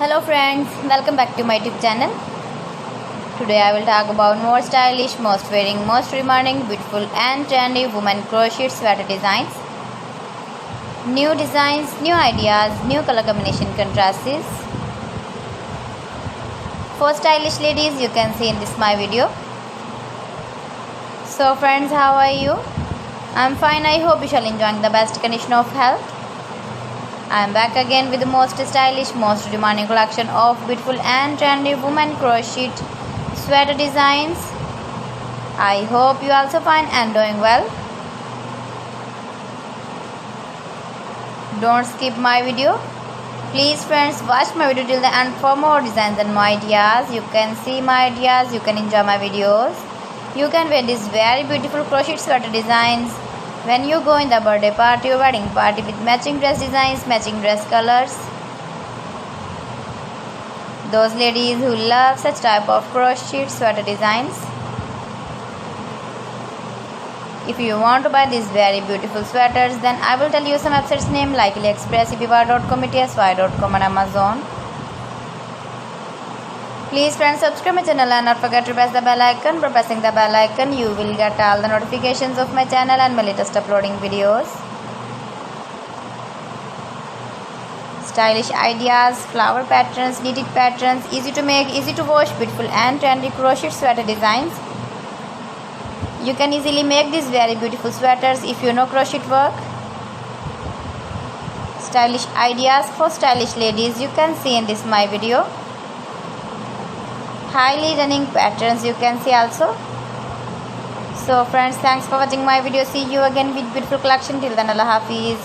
Hello friends, welcome back to my YouTube channel. Today I will talk about more stylish, most wearing, most demanding, beautiful and trendy women crochet sweater designs. New designs, new ideas, new color combination contrasts. For stylish ladies, you can see in this my video. So friends, how are you? I'm fine. I hope you shall enjoy the best condition of health. I am back again with the most stylish, most demanding collection of beautiful and trendy women crochet sweater designs. I hope you also fine and doing well. Don't skip my video. Please friends, watch my video till the end for more designs and more ideas. You can see my ideas, you can enjoy my videos. You can wear these very beautiful crochet sweater designs when you go in the birthday party or wedding party with matching dress designs, matching dress colors. Those ladies who love such type of crochet sweater designs. If you want to buy these very beautiful sweaters, then I will tell you some websites name like AliExpress, eBay.com, etsy.com and Amazon. Please friends, subscribe my channel and not forget to press the bell icon. By pressing the bell icon, you will get all the notifications of my channel and my latest uploading videos. Stylish ideas, flower patterns, knitted patterns, easy to make, easy to wash, beautiful and trendy crochet sweater designs. You can easily make these very beautiful sweaters if you know crochet work. Stylish ideas for stylish ladies, you can see in this my video. Highly running patterns you can see also. So friends, thanks for watching my video. See you again with beautiful collection. Till then, Allah Hafiz.